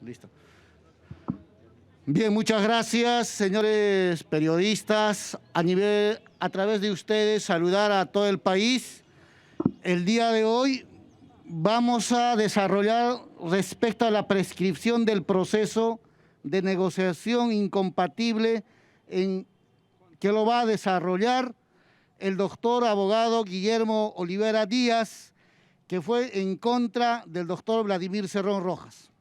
Listo. Bien, muchas gracias, señores periodistas. A través de ustedes, saludar a todo el país. El día de hoy vamos a desarrollar respecto a la prescripción del proceso de negociación incompatible que lo va a desarrollar el doctor abogado Guillermo Olivera Díaz, que fue en contra del doctor Vladimir Cerrón Rojas.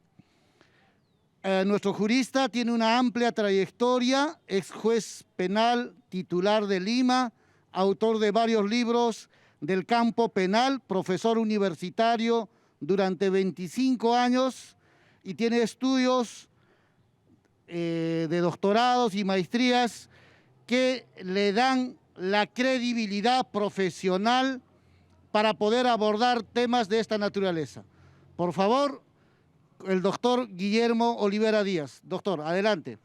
Nuestro jurista tiene una amplia trayectoria, ex juez penal titular de Lima, autor de varios libros del campo penal, profesor universitario durante 25 años y tiene estudios de doctorados y maestrías que le dan la credibilidad profesional para poder abordar temas de esta naturaleza. Por favor, el doctor Guillermo Olivera Díaz. Doctor, adelante.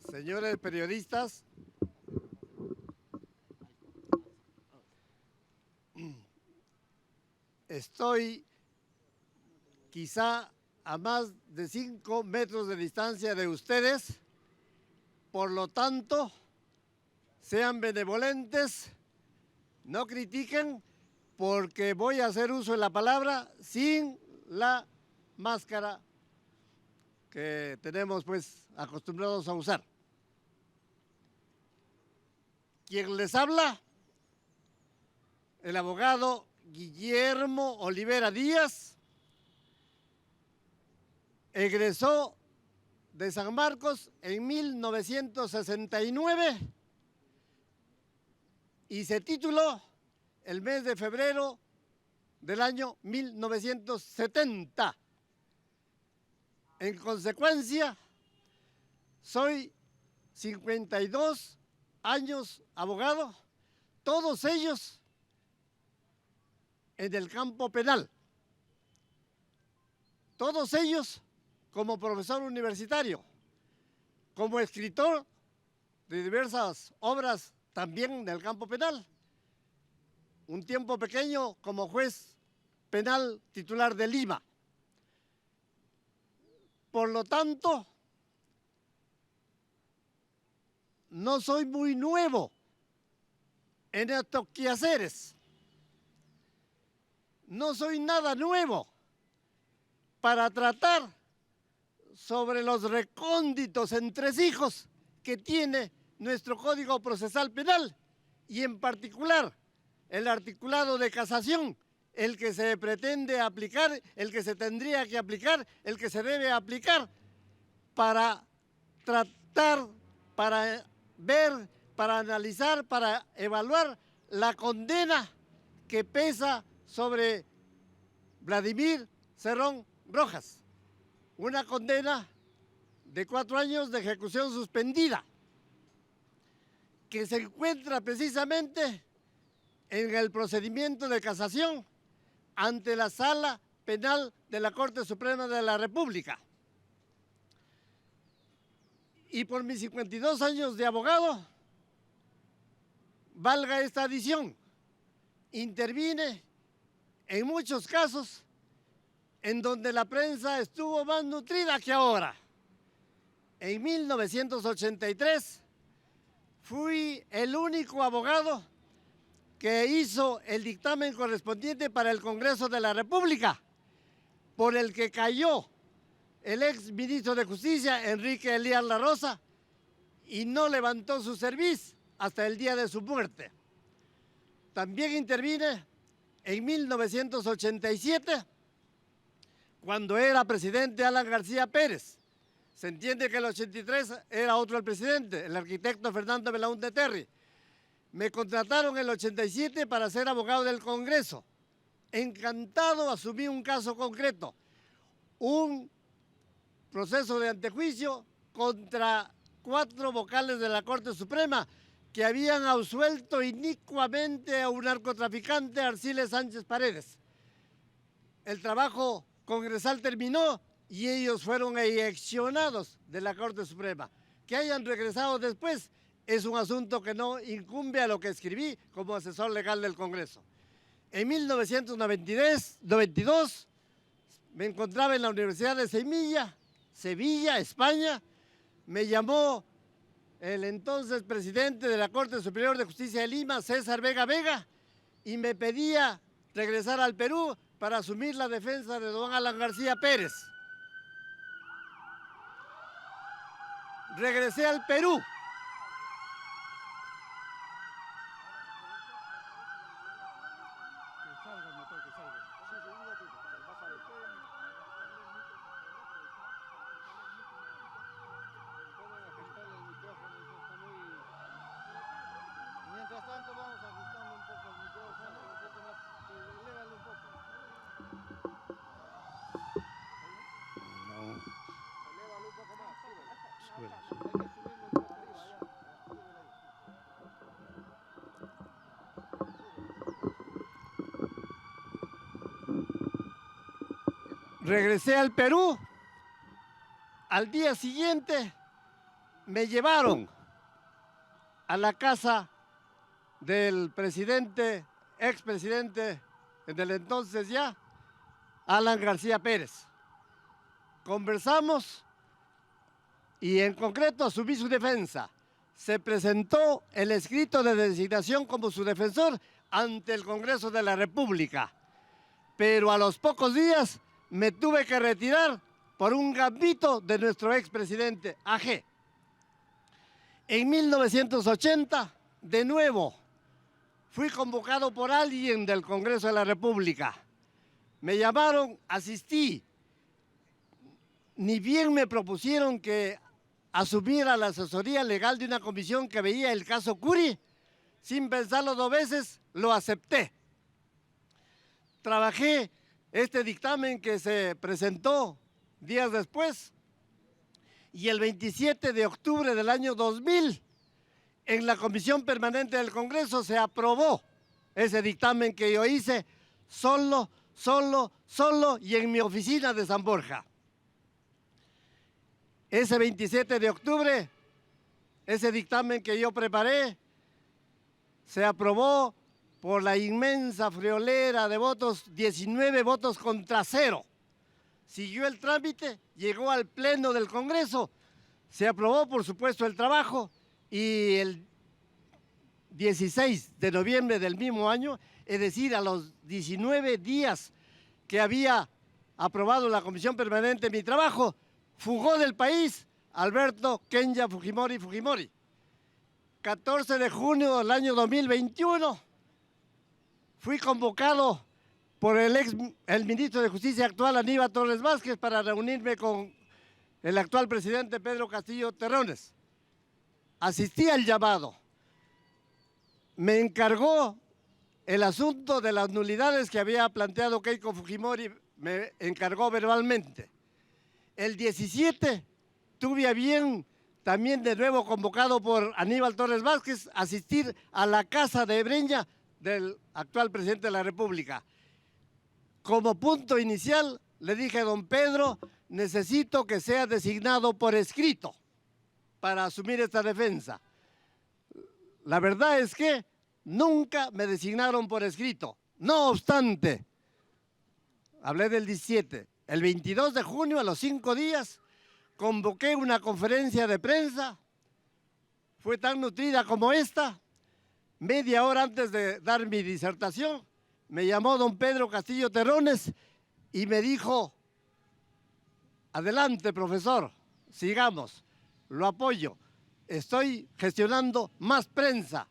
Señores periodistas, estoy quizá a más de 5 metros de distancia de ustedes, por lo tanto, sean benevolentes, no critiquen, porque voy a hacer uso de la palabra sin la máscara que tenemos pues acostumbrados a usar. ¿Quién les habla? El abogado Guillermo Olivera Díaz, egresó de San Marcos en 1969 y se tituló el mes de febrero del año 1970. En consecuencia, soy 52 años abogado, todos ellos en el campo penal, todos ellos como profesor universitario, como escritor de diversas obras también en el campo penal, un tiempo pequeño como juez penal titular de Lima. Por lo tanto, no soy muy nuevo en estos quehaceres. No soy nada nuevo para tratar sobre los recónditos entresijos que tiene nuestro Código Procesal Penal y en particular el articulado de casación, el que se pretende aplicar, el que se tendría que aplicar, el que se debe aplicar para tratar, para ver, para analizar, para evaluar la condena que pesa sobre Vladimir Cerrón Rojas. Una condena de 4 años de ejecución suspendida, que se encuentra precisamente en el procedimiento de casación ante la Sala Penal de la Corte Suprema de la República. Y por mis 52 años de abogado, valga esta adición, intervine en muchos casos en donde la prensa estuvo más nutrida que ahora. En 1983 fui el único abogado que hizo el dictamen correspondiente para el Congreso de la República, por el que cayó el ex ministro de Justicia, Enrique Elías La Rosa, y no levantó su cerviz hasta el día de su muerte. También intervine en 1987, cuando era presidente Alan García Pérez. Se entiende que en el 83 era otro el presidente, el arquitecto Fernando Belaúnde Terry. Me contrataron en el 87 para ser abogado del Congreso. Encantado, asumí un caso concreto, un proceso de antejuicio contra 4 vocales de la Corte Suprema que habían absuelto inicuamente a un narcotraficante, Arciles Sánchez Paredes. El trabajo congresal terminó y ellos fueron eyeccionados de la Corte Suprema. Que hayan regresado después es un asunto que no incumbe a lo que escribí como asesor legal del Congreso. En 1992 me encontraba en la Universidad de Sevilla, España. Me llamó el entonces presidente de la Corte Superior de Justicia de Lima, César Vega Vega, y me pedía regresar al Perú para asumir la defensa de don Alan García Pérez. Regresé al Perú. Mientras tanto vamos ajustando un poco el micrófono, elévalo un poco. No. Elévalo un poco más, súbelo. Súbelo. Hay que subirlo un poco arriba, allá. Regresé al Perú. Al día siguiente me llevaron a la casa del presidente, expresidente del entonces ya, Alan García Pérez. Conversamos y en concreto asumí su defensa. Se presentó el escrito de designación como su defensor ante el Congreso de la República. Pero a los pocos días me tuve que retirar por un gambito de nuestro expresidente AG. En 1980, de nuevo, fui convocado por alguien del Congreso de la República. Me llamaron, asistí. Ni bien me propusieron que asumiera la asesoría legal de una comisión que veía el caso Curi, sin pensarlo 2 veces, lo acepté. Trabajé este dictamen que se presentó días después, y el 27 de octubre del año 2000, en la Comisión Permanente del Congreso se aprobó ese dictamen que yo hice solo y en mi oficina de San Borja. Ese 27 de octubre, ese dictamen que yo preparé se aprobó por la inmensa friolera de votos, 19 votos contra 0. Siguió el trámite, llegó al Pleno del Congreso, se aprobó por supuesto el trabajo y el 16 de noviembre del mismo año, es decir, a los 19 días que había aprobado la Comisión Permanente mi trabajo, fugó del país Alberto Kenya Fujimori. 14 de junio del año 2021, fui convocado por el ministro de Justicia actual, Aníbal Torres Vázquez, para reunirme con el actual presidente Pedro Castillo Terrones. Asistí al llamado. Me encargó el asunto de las nulidades que había planteado Keiko Fujimori, me encargó verbalmente. El 17 tuve a bien, también de nuevo convocado por Aníbal Torres Vázquez, asistir a la casa de Breña del actual presidente de la República. Como punto inicial, le dije a don Pedro, necesito que sea designado por escrito para asumir esta defensa. La verdad es que nunca me designaron por escrito. No obstante, hablé del 17, el 22 de junio, a los 5 días, convoqué una conferencia de prensa, fue tan nutrida como esta. Media hora antes de dar mi disertación, me llamó don Pedro Castillo Terrones y me dijo, adelante profesor, sigamos, lo apoyo, estoy gestionando más prensa.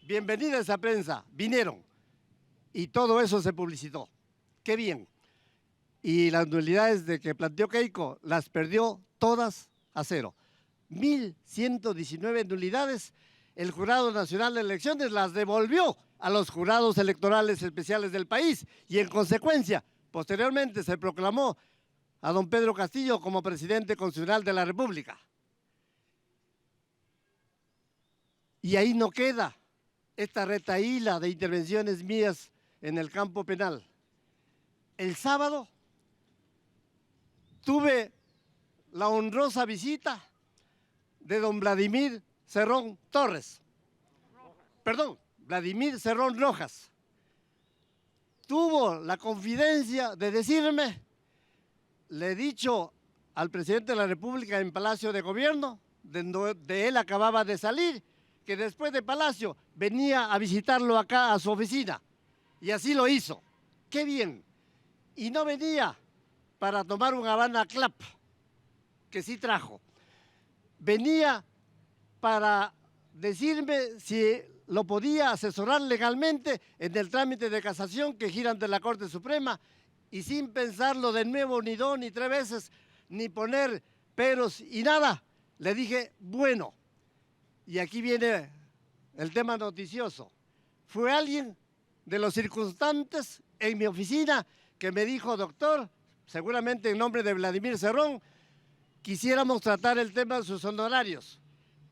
Bienvenida a esa prensa, vinieron y todo eso se publicitó. Qué bien. Y las nulidades de que planteó Keiko las perdió todas a 0. 1.119 nulidades. El Jurado Nacional de Elecciones las devolvió a los jurados electorales especiales del país y en consecuencia, posteriormente se proclamó a don Pedro Castillo como presidente constitucional de la República. Y ahí no queda esta retahíla de intervenciones mías en el campo penal. El sábado tuve la honrosa visita de don Vladimir Cerrón Torres. Perdón, Vladimir Cerrón Rojas. Tuvo la confidencia de decirme, le he dicho al presidente de la República en Palacio de Gobierno, de él acababa de salir, que después de Palacio venía a visitarlo acá a su oficina. Y así lo hizo. ¡Qué bien! Y no venía para tomar un Habana Club, que sí trajo. Venía para decirme si lo podía asesorar legalmente en el trámite de casación que gira ante la Corte Suprema, y sin pensarlo de nuevo ni dos ni tres veces, ni poner peros y nada, le dije, bueno. Y aquí viene el tema noticioso. Fue alguien de los circunstantes en mi oficina que me dijo, doctor, seguramente en nombre de Vladimir Cerrón, quisiéramos tratar el tema de sus honorarios.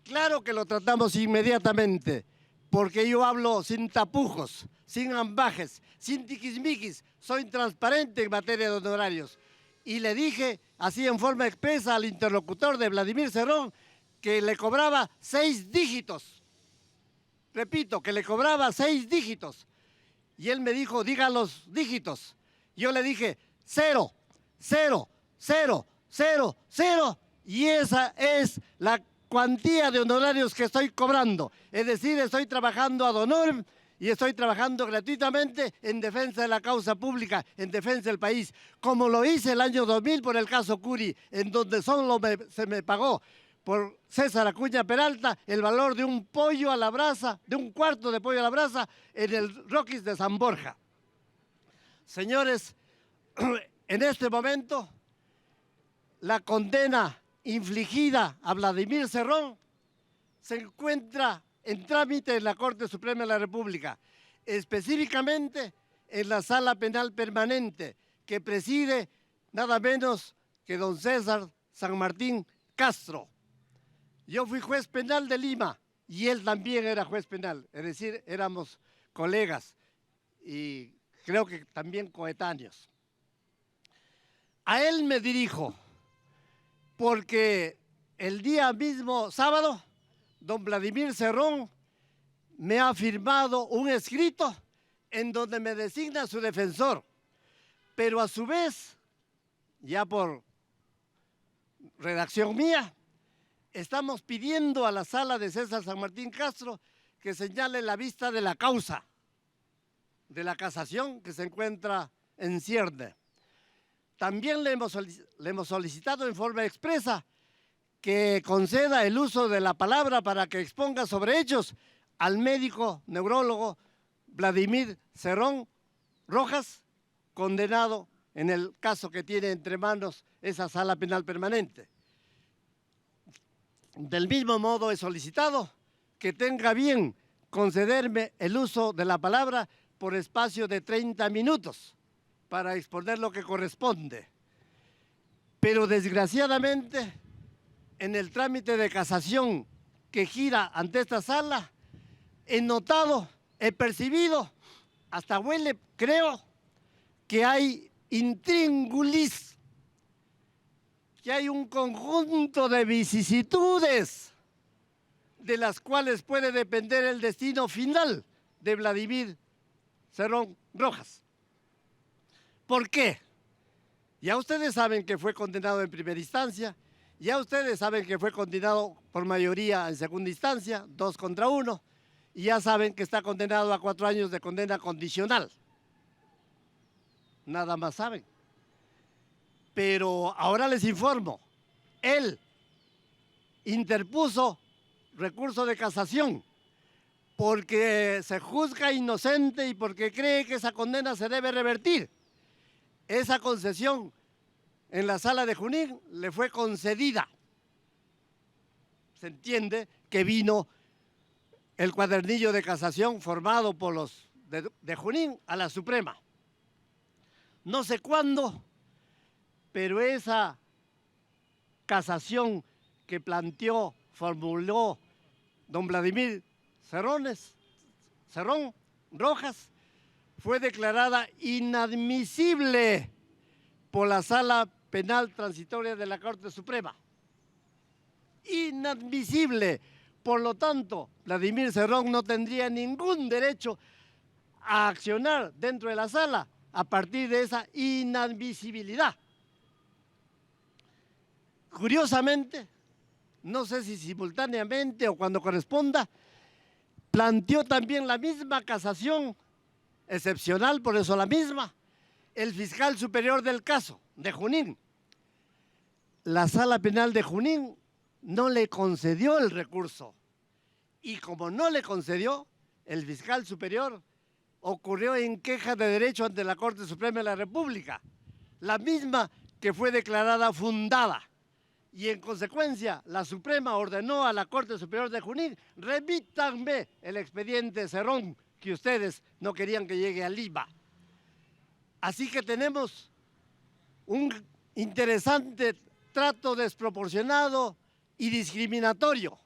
Claro que lo tratamos inmediatamente, porque yo hablo sin tapujos, sin ambajes, sin tiquismiquis, soy transparente en materia de honorarios. Y le dije, así en forma expresa al interlocutor de Vladimir Cerrón, que le cobraba 6 dígitos. Repito, que le cobraba 6 dígitos. Y él me dijo, diga los dígitos. Yo le dije, 0, 0, 0, 0, 0. Y esa es la cuantía de honorarios que estoy cobrando. Es decir, estoy trabajando ad honorem y estoy trabajando gratuitamente en defensa de la causa pública, en defensa del país, como lo hice el año 2000 por el caso Curi, en donde solo se me pagó por César Acuña Peralta el valor de un pollo a la brasa, de un cuarto de pollo a la brasa en el Rockies de San Borja. Señores, en este momento, la condena infligida a Vladimir Cerrón se encuentra en trámite en la Corte Suprema de la República, específicamente en la Sala Penal Permanente, que preside nada menos que don César San Martín Castro. Yo fui juez penal de Lima y él también era juez penal, es decir, éramos colegas y creo que también coetáneos. A él me dirijo porque el día mismo sábado, don Vladimir Cerrón me ha firmado un escrito en donde me designa su defensor, pero a su vez, ya por redacción mía, estamos pidiendo a la sala de César San Martín Castro que señale la vista de la causa de la casación que se encuentra en cierne. También le hemos solicitado en forma expresa que conceda el uso de la palabra para que exponga sobre hechos al médico neurólogo Vladimir Cerrón Rojas, condenado en el caso que tiene entre manos esa sala penal permanente. Del mismo modo he solicitado que tenga bien concederme el uso de la palabra por espacio de 30 minutos para exponer lo que corresponde. Pero desgraciadamente, en el trámite de casación que gira ante esta sala, he notado, he percibido, hasta huele, creo, que hay intríngulis, que hay un conjunto de vicisitudes de las cuales puede depender el destino final de Vladimir Cerrón Rojas. ¿Por qué? Ya ustedes saben que fue condenado en primera instancia, ya ustedes saben que fue condenado por mayoría en segunda instancia, 2 contra 1, y ya saben que está condenado a 4 años de condena condicional. Nada más saben. Pero ahora les informo, él interpuso recurso de casación porque se juzga inocente y porque cree que esa condena se debe revertir. Esa concesión en la sala de Junín le fue concedida. Se entiende que vino el cuadernillo de casación formado por los de Junín a la Suprema. No sé cuándo, pero esa casación que planteó, formuló don Vladimir Cerrón Rojas, fue declarada inadmisible por la Sala Penal Transitoria de la Corte Suprema. Inadmisible. Por lo tanto, Vladimir Cerrón no tendría ningún derecho a accionar dentro de la sala a partir de esa inadmisibilidad. Curiosamente, no sé si simultáneamente o cuando corresponda, planteó también la misma casación excepcional, por eso la misma, el fiscal superior del caso de Junín. La Sala Penal de Junín no le concedió el recurso y como no le concedió, el fiscal superior ocurrió en queja de derecho ante la Corte Suprema de la República, la misma que fue declarada fundada. Y en consecuencia, la Suprema ordenó a la Corte Superior de Junín: remítanme el expediente Cerrón que ustedes no querían que llegue a Lima. Así que tenemos un interesante trato desproporcionado y discriminatorio.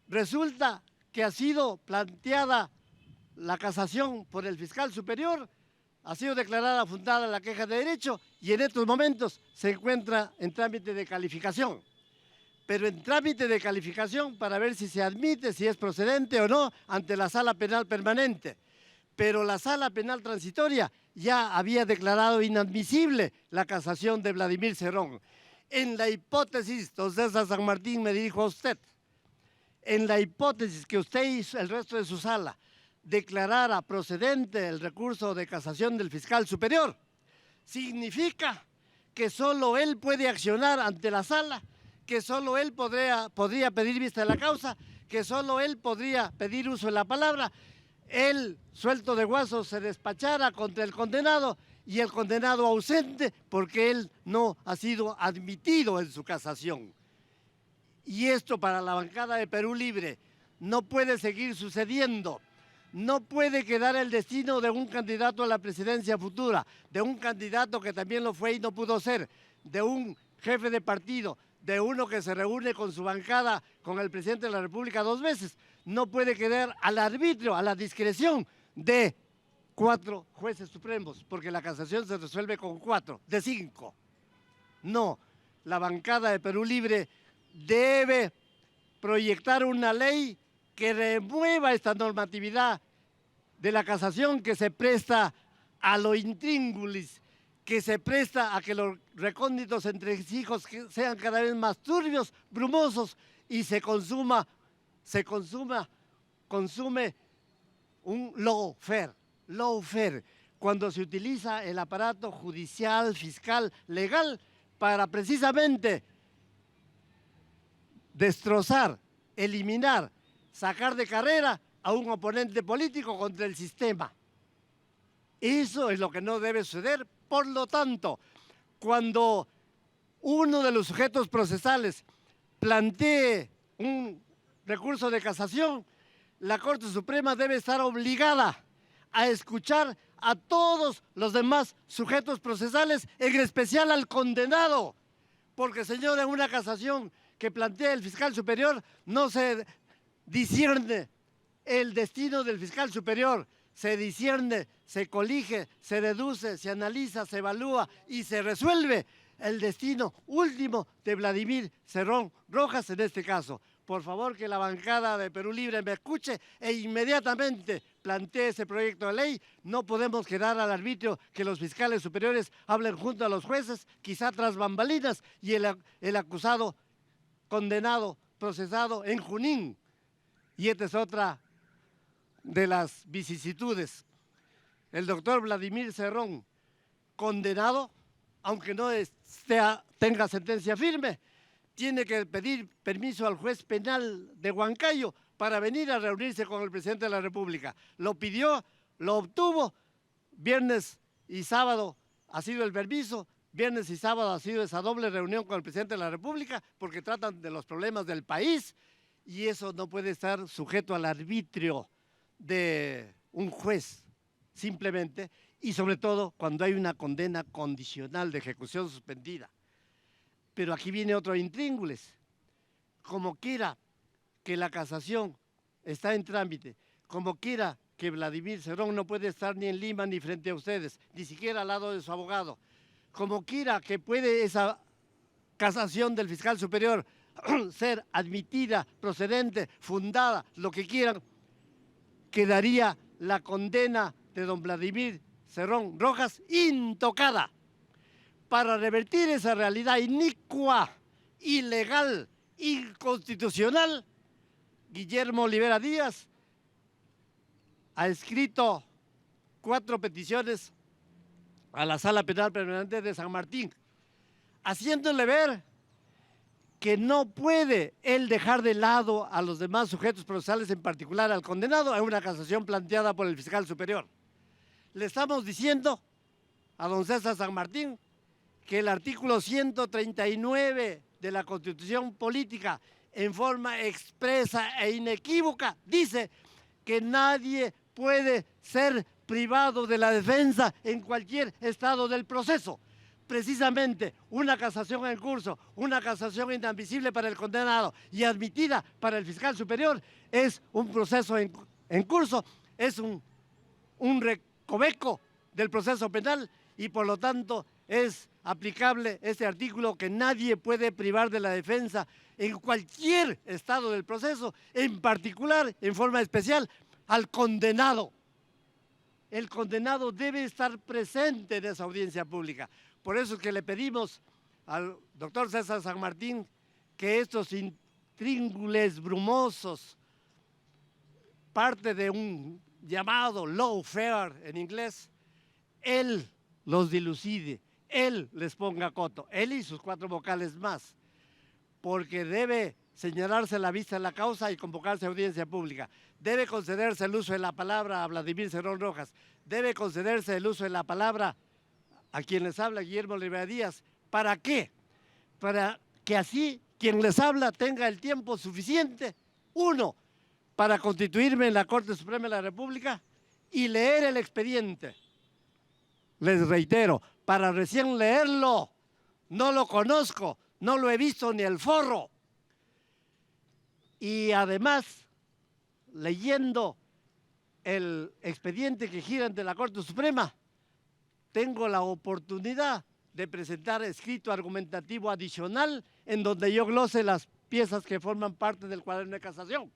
Resulta que ha sido planteada la casación por el fiscal superior, ha sido declarada fundada la queja de derecho y en estos momentos se encuentra en trámite de calificación. Pero en trámite de calificación para ver si se admite, si es procedente o no ante la Sala Penal Permanente. Pero la Sala Penal Transitoria ya había declarado inadmisible la casación de Vladimir Cerrón. En la hipótesis, don César San Martín, me dirijo a usted, en la hipótesis que usted y el resto de su sala declarara procedente el recurso de casación del fiscal superior, significa que solo él puede accionar ante la sala, que solo él podría pedir vista de la causa, que solo él podría pedir uso de la palabra. Él, suelto de guaso, se despachara contra el condenado y el condenado ausente porque él no ha sido admitido en su casación. Y esto para la bancada de Perú Libre no puede seguir sucediendo. No puede quedar el destino de un candidato a la presidencia futura, de un candidato que también lo fue y no pudo ser, de un jefe de partido, de uno que se reúne con su bancada, con el presidente de la República 2 veces. No puede quedar al arbitrio, a la discreción de 4 jueces supremos, porque la casación se resuelve con 4, de 5. No, la bancada de Perú Libre debe proyectar una ley que remueva esta normatividad de la casación que se presta a lo intríngulis, que se presta a que los recónditos entresijos sean cada vez más turbios, brumosos y se consume un lawfare, cuando se utiliza el aparato judicial, fiscal, legal para precisamente destrozar, eliminar, sacar de carrera a un oponente político contra el sistema. Eso es lo que no debe suceder. Por lo tanto, cuando uno de los sujetos procesales plantee un recurso de casación, la Corte Suprema debe estar obligada a escuchar a todos los demás sujetos procesales, en especial al condenado, porque, señora, en una casación que plantea el fiscal superior no se discierne el destino del fiscal superior, se discierne, se colige, se deduce, se analiza, se evalúa y se resuelve el destino último de Vladimir Cerrón Rojas en este caso. Por favor, que la bancada de Perú Libre me escuche e inmediatamente plantee ese proyecto de ley. No podemos quedar al arbitrio que los fiscales superiores hablen junto a los jueces, quizá tras bambalinas, y el acusado, condenado, procesado en Junín. Y esta es otra de las vicisitudes. El doctor Vladimir Cerrón, condenado, aunque no tenga sentencia firme, tiene que pedir permiso al juez penal de Huancayo para venir a reunirse con el presidente de la República. Lo pidió, lo obtuvo, viernes y sábado ha sido el permiso, viernes y sábado ha sido esa doble reunión con el presidente de la República porque tratan de los problemas del país y eso no puede estar sujeto al arbitrio de un juez simplemente, y sobre todo cuando hay una condena condicional de ejecución suspendida. Pero aquí viene otro intríngulis. Como quiera que la casación está en trámite, como quiera que Vladimir Cerrón no puede estar ni en Lima ni frente a ustedes, ni siquiera al lado de su abogado, como quiera que puede esa casación del fiscal superior ser admitida, procedente, fundada, lo que quieran, quedaría la condena de don Vladimir Cerrón Rojas intocada. Para revertir esa realidad inicua, ilegal, inconstitucional, Guillermo Olivera Díaz ha escrito 4 peticiones a la Sala Penal Permanente de San Martín, haciéndole ver que no puede él dejar de lado a los demás sujetos procesales, en particular al condenado, en una casación planteada por el fiscal superior. Le estamos diciendo a don César San Martín que el artículo 139 de la Constitución Política, en forma expresa e inequívoca, dice que nadie puede ser privado de la defensa en cualquier estado del proceso. Precisamente una casación en curso, una casación inadmisible para el condenado y admitida para el fiscal superior es un proceso en curso, es un recoveco del proceso penal y por lo tanto es aplicable este artículo que nadie puede privar de la defensa en cualquier estado del proceso, en particular, en forma especial, al condenado. El condenado debe estar presente en esa audiencia pública. Por eso es que le pedimos al doctor César San Martín que estos intríngules brumosos, parte de un llamado lawfare en inglés, él los dilucide, él les ponga coto, él y sus 4 vocales más, porque debe señalarse la vista en la causa y convocarse a audiencia pública. Debe concederse el uso de la palabra a Vladimir Cerrón Rojas, debe concederse el uso de la palabra a quien les habla Guillermo Olivera Díaz. ¿Para qué? Para que así quien les habla tenga el tiempo suficiente, 1, para constituirme en la Corte Suprema de la República y leer el expediente. Les reitero, para recién leerlo, no lo conozco, no lo he visto ni el forro. Y además, leyendo el expediente que gira ante la Corte Suprema, tengo la oportunidad de presentar escrito argumentativo adicional en donde yo glose las piezas que forman parte del cuaderno de casación.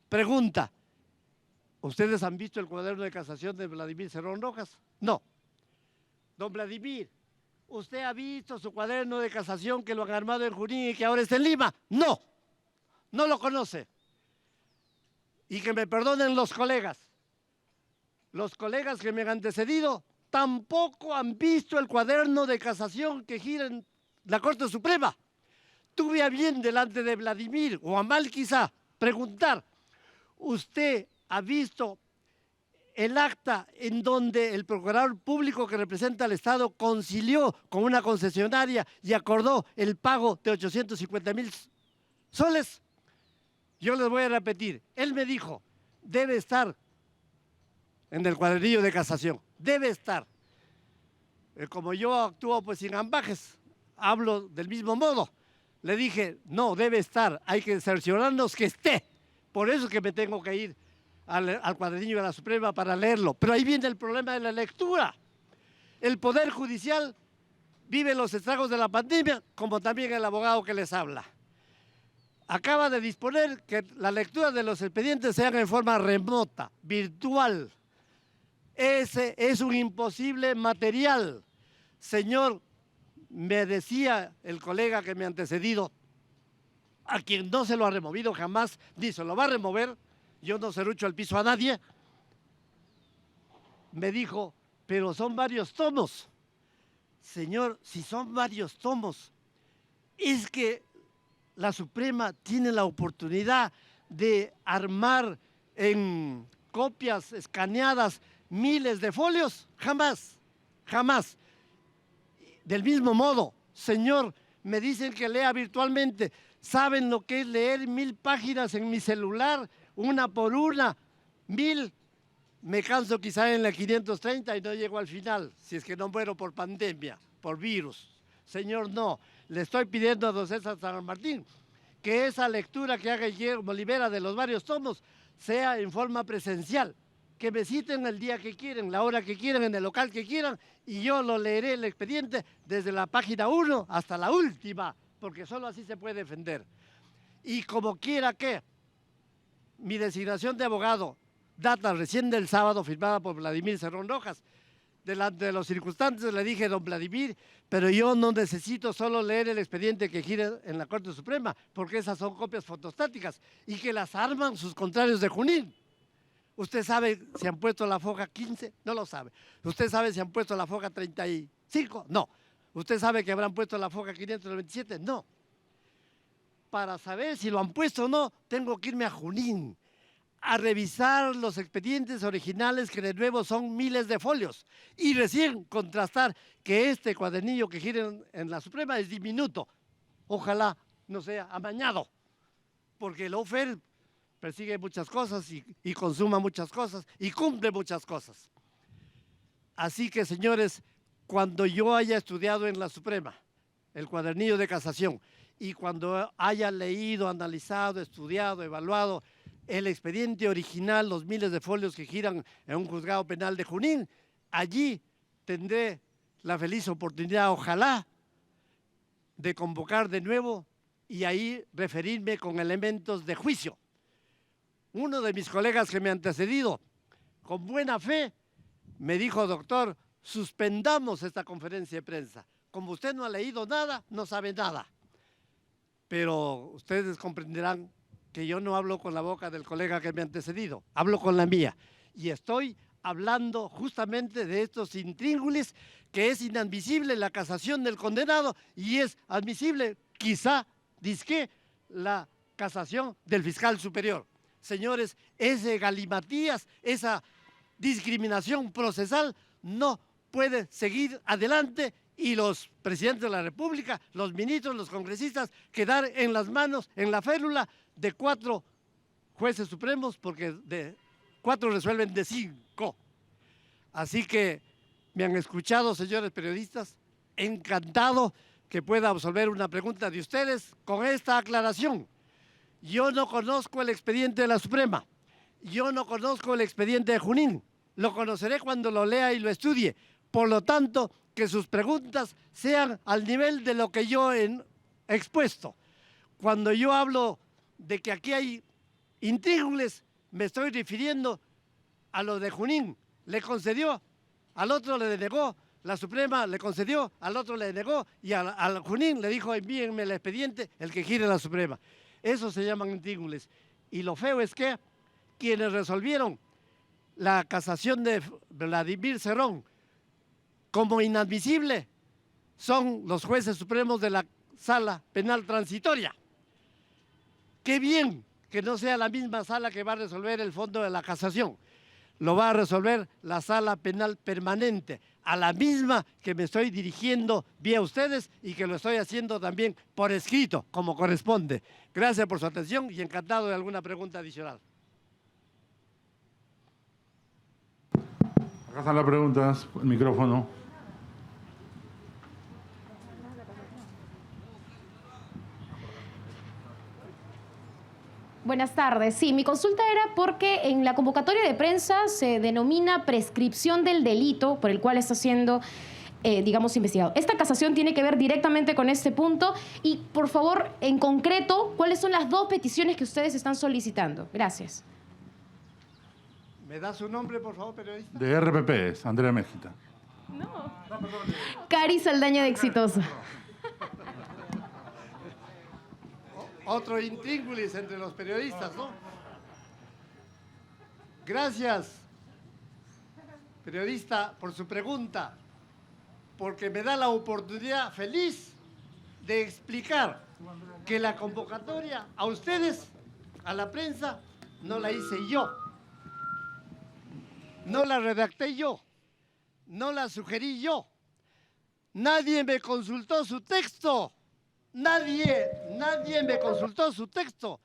Pregunta, ¿ustedes han visto el cuaderno de casación de Vladimir Cerrón Rojas? No. Don Vladimir, ¿usted ha visto su cuaderno de casación que lo han armado en Junín y que ahora está en Lima? No, no lo conoce. Y que me perdonen los colegas que me han antecedido, tampoco han visto el cuaderno de casación que gira en la Corte Suprema. Tuve a bien delante de Vladimir, o a mal quizá, preguntar, ¿usted ha visto el acta en donde el procurador público que representa al Estado concilió con una concesionaria y acordó el pago de 850,000 soles? Yo les voy a repetir, él me dijo, debe estar en el cuadernillo de casación, debe estar. Como yo actúo pues sin ambajes, hablo del mismo modo. Le dije, no, debe estar, hay que cerciorarnos que esté. Por eso es que me tengo que ir al cuadernillo de la Suprema para leerlo. Pero ahí viene el problema de la lectura. El Poder Judicial vive los estragos de la pandemia, como también el abogado que les habla. Acaba de disponer que la lectura de los expedientes se haga en forma remota, virtual. Ese es un imposible material. Señor, me decía el colega que me ha antecedido, a quien no se lo ha removido jamás, ni se lo va a remover, yo no serrucho al piso a nadie, me dijo, pero son varios tomos. Señor, si son varios tomos, es que la Suprema tiene la oportunidad de armar en copias escaneadas miles de folios. Jamás, jamás. Del mismo modo, señor, me dicen que lea virtualmente. ¿Saben lo que es leer 1000 páginas en mi celular, una por una? 1000. Me canso quizá en la 530 y no llego al final, si es que no muero por pandemia, por virus. Señor, no. Le estoy pidiendo a don César San Martín que esa lectura que haga Guillermo Olivera de los varios tomos sea en forma presencial, que me citen el día que quieren, la hora que quieran, en el local que quieran, y yo lo leeré el expediente desde la página 1 hasta la última, porque solo así se puede defender. Y como quiera que mi designación de abogado data recién del sábado, firmada por Vladimir Cerrón Rojas. Delante de los circunstantes le dije, don Vladimir, pero yo no necesito solo leer el expediente que gira en la Corte Suprema, porque esas son copias fotostáticas y que las arman sus contrarios de Junín. ¿Usted sabe si han puesto la foja 15? No lo sabe. ¿Usted sabe si han puesto la foja 35? No. ¿Usted sabe que habrán puesto la foja 597? No. Para saber si lo han puesto o no, tengo que irme a Junín a revisar los expedientes originales, que de nuevo son miles de folios, y recién contrastar que este cuadernillo que gira en la Suprema es diminuto. Ojalá no sea amañado, porque el lawfare persigue muchas cosas y consuma muchas cosas y cumple muchas cosas. Así que, señores, cuando yo haya estudiado en la Suprema el cuadernillo de casación y cuando haya leído, analizado, estudiado, evaluado el expediente original, los miles de folios que giran en un juzgado penal de Junín, allí tendré la feliz oportunidad, ojalá, de convocar de nuevo y ahí referirme con elementos de juicio. Uno de mis colegas que me ha antecedido, con buena fe, me dijo, doctor, suspendamos esta conferencia de prensa. Como usted no ha leído nada, no sabe nada. Pero ustedes comprenderán que yo no hablo con la boca del colega que me ha antecedido, hablo con la mía. Y estoy hablando justamente de estos intríngulis, que es inadmisible la casación del condenado y es admisible, quizá, dizque, la casación del fiscal superior. Señores, ese galimatías, esa discriminación procesal no puede seguir adelante y los presidentes de la República, los ministros, los congresistas, quedar en las manos, en la férula de 4 jueces supremos, porque de 4 resuelven de 5. Así que me han escuchado, señores periodistas, encantado que pueda absolver una pregunta de ustedes con esta aclaración. Yo no conozco el expediente de la Suprema, yo no conozco el expediente de Junín, lo conoceré cuando lo lea y lo estudie. Por lo tanto, que sus preguntas sean al nivel de lo que yo he expuesto. Cuando yo hablo de que aquí hay intríngulis, me estoy refiriendo a lo de Junín. Le concedió, al otro le denegó, la Suprema le concedió, al otro le denegó y al Junín le dijo, envíenme el expediente, el que gire la Suprema. Eso se llaman intríngulis. Y lo feo es que quienes resolvieron la casación de Vladimir Cerrón como inadmisible son los jueces supremos de la Sala Penal Transitoria. Qué bien que no sea la misma sala que va a resolver el fondo de la casación. Lo va a resolver la Sala Penal Permanente, a la misma que me estoy dirigiendo vía ustedes y que lo estoy haciendo también por escrito, como corresponde. Gracias por su atención y encantado de alguna pregunta adicional. Acá están las preguntas, el micrófono. Buenas tardes. Sí, mi consulta era porque en la convocatoria de prensa se denomina prescripción del delito por el cual está siendo, digamos, investigado. ¿Esta casación tiene que ver directamente con este punto? Y, por favor, en concreto, ¿cuáles son las 2 peticiones que ustedes están solicitando? Gracias. ¿Me da su nombre, por favor, periodista? De RPP, es Andrea Mejita. No. Cari Saldaña de Exitosa. Otro intríngulis entre los periodistas, ¿no? Gracias, periodista, por su pregunta, porque me da la oportunidad feliz de explicar que la convocatoria a ustedes, a la prensa, no la hice yo, no la redacté yo, no la sugerí yo, nadie me consultó su texto. Nadie me consultó su texto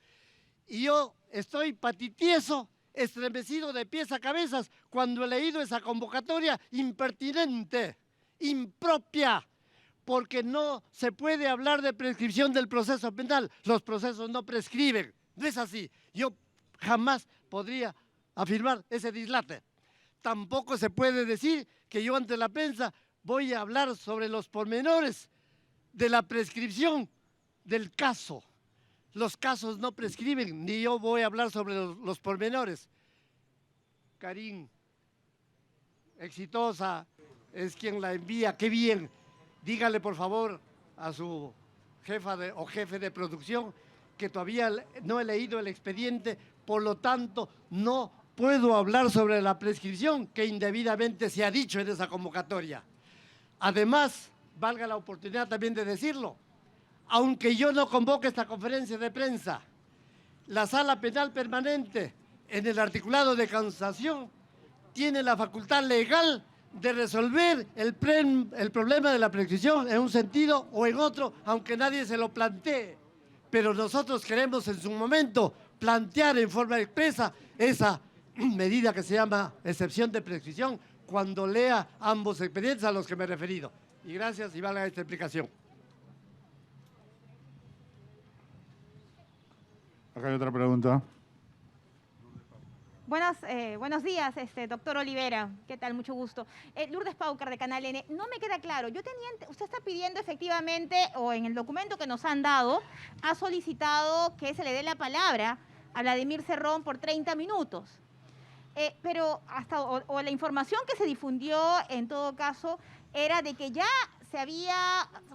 y yo estoy patitieso, estremecido de pies a cabezas cuando he leído esa convocatoria impertinente, impropia, porque no se puede hablar de prescripción del proceso penal. Los procesos no prescriben, no es así. Yo jamás podría afirmar ese dislate. tampoco se puede decir que yo ante la prensa voy a hablar sobre los pormenores de la prescripción del caso. Los casos no prescriben, ni yo voy a hablar sobre los pormenores. Karin, exitosa, es quien la envía, qué bien. Dígale por favor a su jefe de producción que todavía no he leído el expediente, por lo tanto no puedo hablar sobre la prescripción que indebidamente se ha dicho en esa convocatoria. Además, valga la oportunidad también de decirlo, aunque yo no convoque esta conferencia de prensa, la Sala Penal Permanente, en el articulado de casación, tiene la facultad legal de resolver el problema de la prescripción en un sentido o en otro, aunque nadie se lo plantee. Pero nosotros queremos en su momento plantear en forma expresa esa medida que se llama excepción de prescripción cuando lea ambos expedientes a los que me he referido. Y gracias y valga esta explicación. Acá hay otra pregunta. Buenos días, doctor Olivera. ¿Qué tal? Mucho gusto. Lourdes Paucar, de Canal N. No me queda claro. Usted está pidiendo efectivamente, o en el documento que nos han dado, ha solicitado que se le dé la palabra a Vladimir Cerrón por 30 minutos. Pero o la información que se difundió, en todo caso, era de que ya se había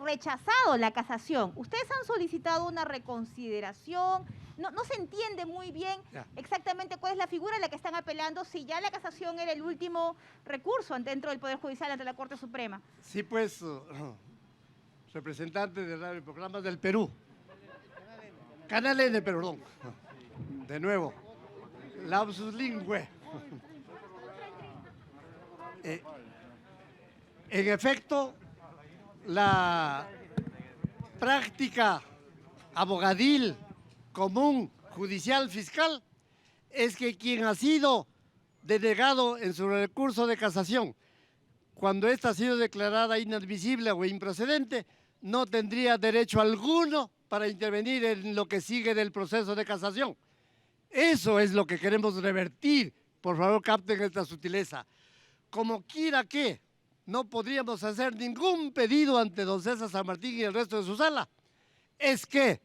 rechazado la casación. Ustedes han solicitado una reconsideración. No se entiende muy bien exactamente cuál es la figura a la que están apelando, si ya la casación era el último recurso dentro del Poder Judicial ante la Corte Suprema. Sí, pues, representante de radio y programas del Perú. Canal N, perdón. De nuevo, lapsus lingüe. En efecto, la práctica abogadil común, judicial, fiscal, es que quien ha sido denegado en su recurso de casación, cuando ésta ha sido declarada inadmisible o improcedente, no tendría derecho alguno para intervenir en lo que sigue del proceso de casación. Eso es lo que queremos revertir. Por favor, capten esta sutileza. Como quiera que, no podríamos hacer ningún pedido ante don César San Martín y el resto de su sala. Es que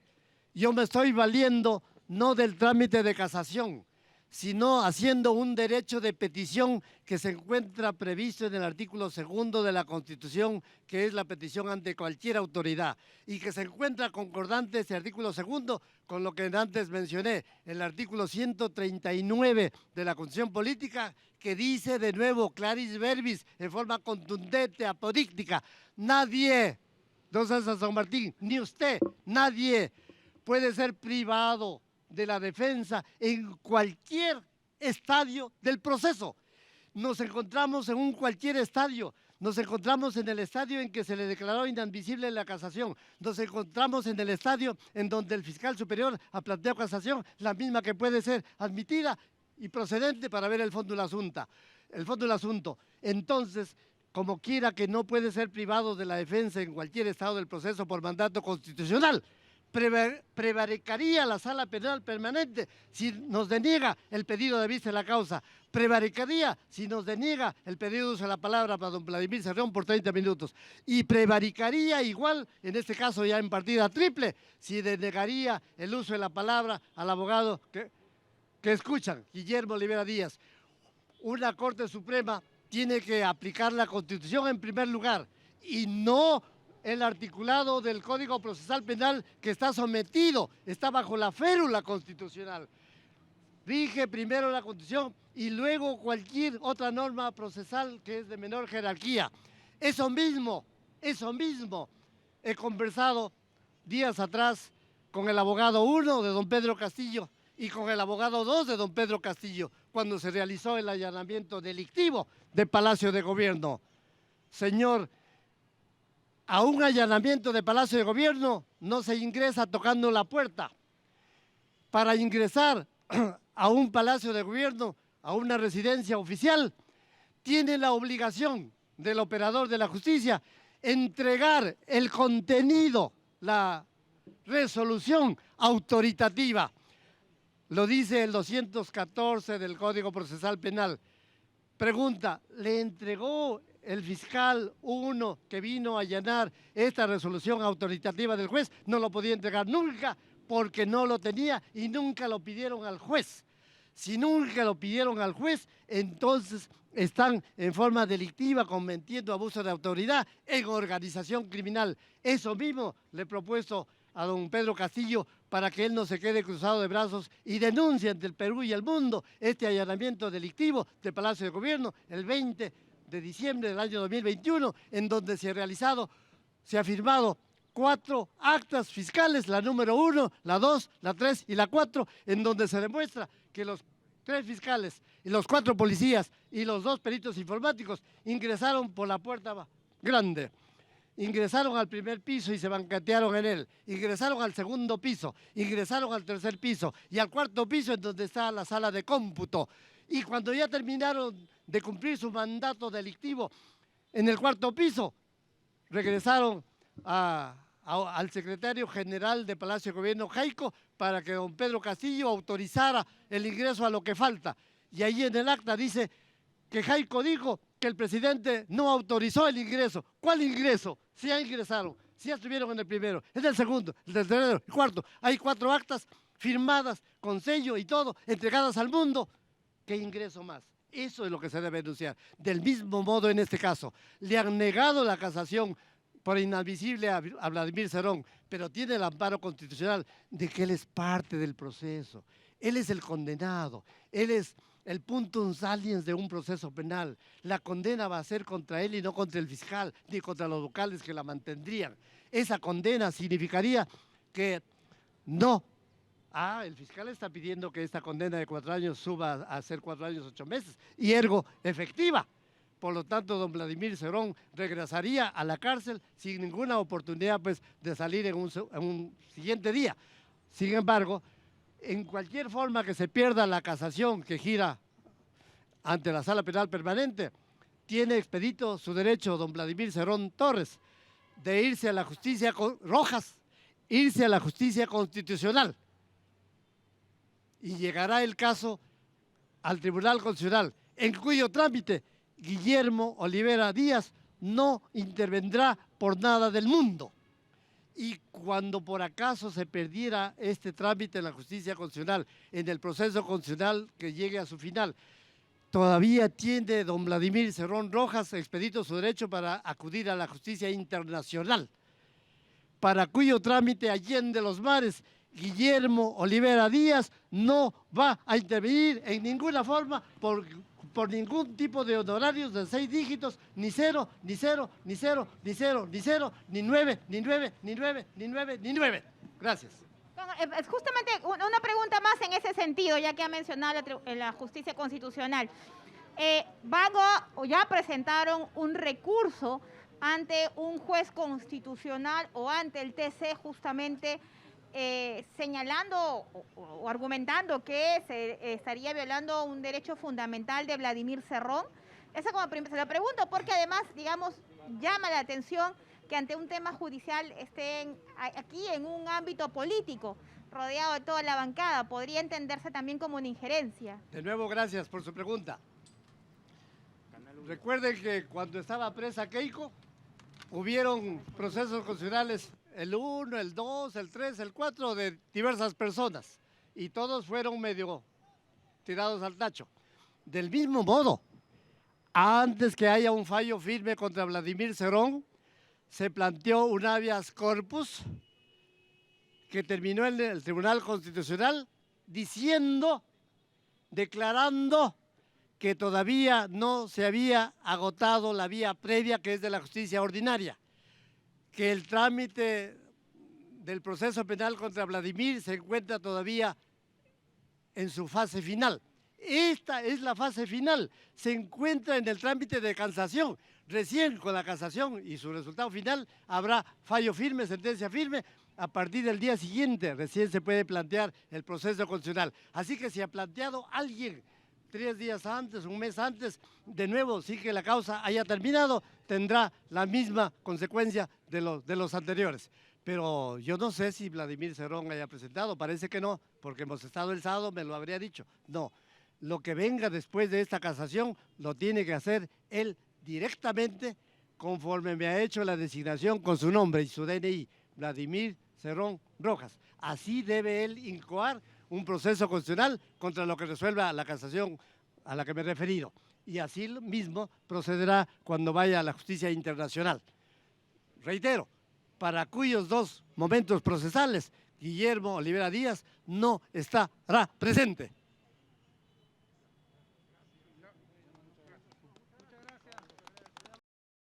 yo me estoy valiendo no del trámite de casación, sino haciendo un derecho de petición que se encuentra previsto en el artículo 2 de la Constitución, que es la petición ante cualquier autoridad, y que se encuentra concordante ese artículo 2 con lo que antes mencioné, el artículo 139 de la Constitución Política, que dice de nuevo, claris verbis, en forma contundente, apodíctica, nadie, don César San Martín, ni usted, nadie puede ser privado de la defensa en cualquier estadio del proceso. Nos encontramos en cualquier estadio. Nos encontramos en el estadio en que se le declaró inadmisible la casación. Nos encontramos en el estadio en donde el fiscal superior ha planteado casación, la misma que puede ser admitida y procedente para ver el fondo del asunto. Entonces, como quiera que no puede ser privado de la defensa en cualquier estado del proceso por mandato constitucional, prevaricaría la Sala Penal Permanente si nos deniega el pedido de vista de la causa, prevaricaría si nos deniega el pedido de uso de la palabra para don Vladimir Cerrón por 30 minutos y prevaricaría igual, en este caso ya en partida triple, si denegaría el uso de la palabra al abogado que escuchan, Guillermo Olivera Díaz. Una Corte Suprema tiene que aplicar la Constitución en primer lugar y no el articulado del Código Procesal Penal que está sometido, está bajo la férula constitucional. Rige primero la Constitución y luego cualquier otra norma procesal que es de menor jerarquía. Eso mismo he conversado días atrás con el abogado 1 de don Pedro Castillo y con el abogado 2 de don Pedro Castillo cuando se realizó el allanamiento delictivo del Palacio de Gobierno. Señor, a un allanamiento de Palacio de Gobierno no se ingresa tocando la puerta. Para ingresar a un Palacio de Gobierno, a una residencia oficial, tiene la obligación del operador de la justicia entregar el contenido, la resolución autoritativa. Lo dice el 214 del Código Procesal Penal. Pregunta, ¿le entregó el fiscal uno que vino a allanar esta resolución autoritativa del juez? No lo podía entregar nunca porque no lo tenía y nunca lo pidieron al juez. Si nunca lo pidieron al juez, entonces están en forma delictiva cometiendo abuso de autoridad en organización criminal. Eso mismo le he propuesto a don Pedro Castillo para que él no se quede cruzado de brazos y denuncie ante el Perú y el mundo este allanamiento delictivo del Palacio de Gobierno el 20 de diciembre del año 2021, en donde se ha firmado 4 actas fiscales, la número 1, la 2, la 3 y la 4, en donde se demuestra que los 3 fiscales y los 4 policías y los 2 peritos informáticos ingresaron por la puerta grande. Ingresaron al primer piso y se banquetearon en él. Ingresaron al segundo piso, ingresaron al tercer piso y al cuarto piso en donde está la sala de cómputo. Y cuando ya terminaron de cumplir su mandato delictivo en el cuarto piso, regresaron al secretario general de Palacio de Gobierno, Jaico, para que don Pedro Castillo autorizara el ingreso a lo que falta. Y ahí en el acta dice que Jaico dijo que el presidente no autorizó el ingreso. ¿Cuál ingreso? Si ya ingresaron, si ya estuvieron en el primero, en el segundo, el tercero, el cuarto. Hay 4 actas firmadas con sello y todo, entregadas al mundo. ¿Qué ingreso más? Eso es lo que se debe denunciar. Del mismo modo en este caso, le han negado la casación por inadmisible a Vladimir Cerrón, pero tiene el amparo constitucional de que él es parte del proceso. Él es el condenado, él es el puntum saliens de un proceso penal. La condena va a ser contra él y no contra el fiscal, ni contra los vocales que la mantendrían. Esa condena significaría que no. El fiscal está pidiendo que esta condena de 4 años suba a ser 4 años 8 meses, y ergo efectiva. Por lo tanto, don Vladimir Cerrón regresaría a la cárcel sin ninguna oportunidad pues, de salir en un siguiente día. Sin embargo, en cualquier forma que se pierda la casación que gira ante la Sala Penal Permanente, tiene expedito su derecho don Vladimir Cerrón Torres de irse a la justicia irse a la justicia constitucional. Y llegará el caso al Tribunal Constitucional, en cuyo trámite Guillermo Olivera Díaz no intervendrá por nada del mundo. Y cuando por acaso se perdiera este trámite en la justicia constitucional, en el proceso constitucional que llegue a su final, todavía tiene don Vladimir Cerrón Rojas expedito su derecho para acudir a la justicia internacional, para cuyo trámite allende los mares Guillermo Olivera Díaz no va a intervenir en ninguna forma por ningún tipo de honorarios de 6 dígitos, ni 0, ni 0, ni 0, ni 0, ni 0, ni 9, ni 9, ni 9, ni 9, ni 9. Gracias. Justamente una pregunta más en ese sentido, ya que ha mencionado la justicia constitucional. Ya presentaron un recurso ante un juez constitucional o ante el TC justamente señalando o argumentando que se estaría violando un derecho fundamental de Vladimir Cerrón. Esa se lo pregunto porque además, digamos, llama la atención que ante un tema judicial estén aquí en un ámbito político, rodeado de toda la bancada. Podría entenderse también como una injerencia. De nuevo, gracias por su pregunta. Recuerden que cuando estaba presa Keiko, hubieron procesos constitucionales, el 1, el 2, el 3, el 4, de diversas personas, y todos fueron medio tirados al tacho. Del mismo modo, antes que haya un fallo firme contra Vladimir Cerrón, se planteó un habeas corpus que terminó en el Tribunal Constitucional declarando que todavía no se había agotado la vía previa, que es de la justicia ordinaria, que el trámite del proceso penal contra Vladimir se encuentra todavía en su fase final. Esta es la fase final, se encuentra en el trámite de casación. Recién con la casación y su resultado final habrá fallo firme, sentencia firme. A partir del día siguiente recién se puede plantear el proceso constitucional. Así que si ha planteado alguien 3 días antes, un mes antes, de nuevo, sin que la causa haya terminado, tendrá la misma consecuencia de los anteriores. Pero yo no sé si Vladimir Cerrón haya presentado, parece que no, porque hemos estado el sábado, me lo habría dicho. No, Lo que venga después de esta casación lo tiene que hacer él directamente conforme me ha hecho la designación con su nombre y su DNI, Vladimir Cerrón Rojas. Así debe él incoar un proceso constitucional contra lo que resuelva la casación a la que me he referido. Y así mismo procederá cuando vaya a la justicia internacional. Reitero, para cuyos dos momentos procesales Guillermo Olivera Díaz no estará presente.